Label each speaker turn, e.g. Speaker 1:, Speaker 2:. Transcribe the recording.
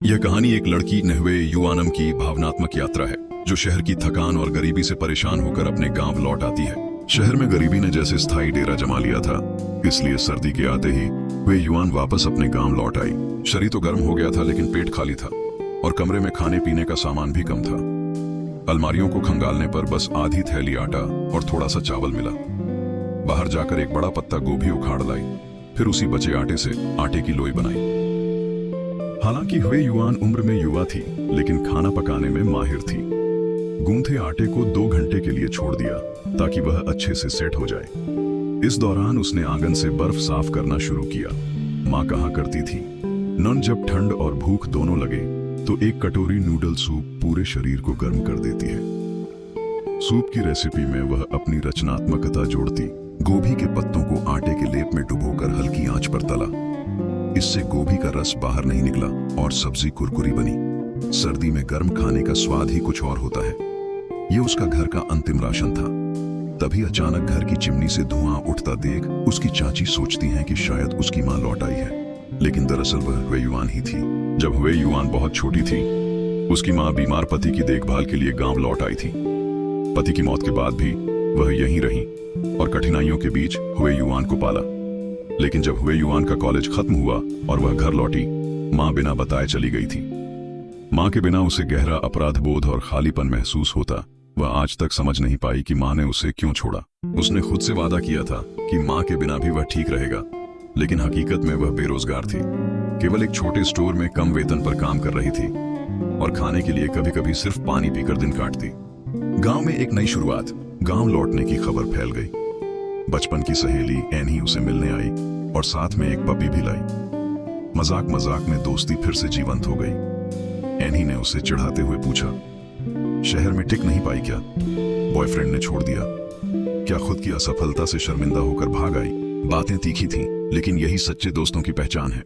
Speaker 1: यह कहानी एक लड़की नहवे युवानम की भावनात्मक यात्रा है जो शहर की थकान और गरीबी से परेशान होकर अपने गांव लौट आती है। शहर में गरीबी ने जैसे स्थायी डेरा जमा लिया था, इसलिए सर्दी के आते ही वे युवान वापस अपने गांव लौट आई। शरीर तो गर्म हो गया था लेकिन पेट खाली था और कमरे में खाने पीने का सामान भी कम था। अलमारियों को खंगालने पर बस आधी थैली आटा और थोड़ा सा चावल मिला। बाहर जाकर एक बड़ा पत्ता गोभी उखाड़ लाई, फिर उसी बचे आटे से आटे की लोई बनाई। हालांकि वे युवान उम्र में युवा थी लेकिन खाना पकाने में माहिर थी। गूंथे आटे को 2 घंटे के लिए छोड़ दिया ताकि वह अच्छे से सेट हो जाए। इस दौरान उसने आंगन से बर्फ साफ करना शुरू किया। माँ कहा करती थी, नन जब ठंड और भूख दोनों लगे तो एक कटोरी नूडल सूप पूरे शरीर को गर्म कर देती है। सूप की रेसिपी में वह अपनी रचनात्मकता जोड़ती। गोभी के पत्तों को आटे के लेप में डुबोकर हल्की आंच पर तला। इससे गोभी का रस बाहर नहीं निकला और सब्जी कुरकुरी बनी। सर्दी में गर्म खाने का स्वाद ही कुछ और होता है। यह उसका घर का अंतिम राशन था। तभी अचानक घर की चिमनी से धुआं उठता देख उसकी चाची सोचती हैं कि शायद उसकी मां लौट आई है, लेकिन दरअसल वह वे युवान ही थी। जब वे युवान बहुत छोटी थी, उसकी मां बीमार पति की देखभाल के लिए गांव लौट आई थी। पति की मौत के बाद भी वह यहीं रही और कठिनाइयों के बीच हुए युवान को पाला। लेकिन जब हुए युवान का कॉलेज खत्म हुआ और वह घर लौटी, मां बिना बताए चली गई थी। मां के बिना उसे गहरा अपराध बोध और खालीपन महसूस होता। वह आज तक समझ नहीं पाई कि मां ने उसे क्यों छोड़ा। उसने खुद से वादा किया था कि मां के बिना भी वह ठीक रहेगा, लेकिन हकीकत में वह बेरोजगार थी। केवल एक छोटे स्टोर में कम वेतन पर काम कर रही थी और खाने के लिए कभी कभी सिर्फ पानी पीकर दिन काटती। गांव में एक नई शुरुआत। गांव लौटने की खबर फैल गई। बचपन की सहेली एनी उसे मिलने आई और साथ में एक पपी भी लाई। मजाक मजाक में दोस्ती फिर से जीवंत हो गई। एनी ने उसे चिढ़ाते हुए पूछा, शहर में टिक नहीं पाई क्या? बॉयफ्रेंड ने छोड़ दिया क्या? खुद की असफलता से शर्मिंदा होकर भाग आई। बातें तीखी थीं, लेकिन यही सच्चे दोस्तों की पहचान है।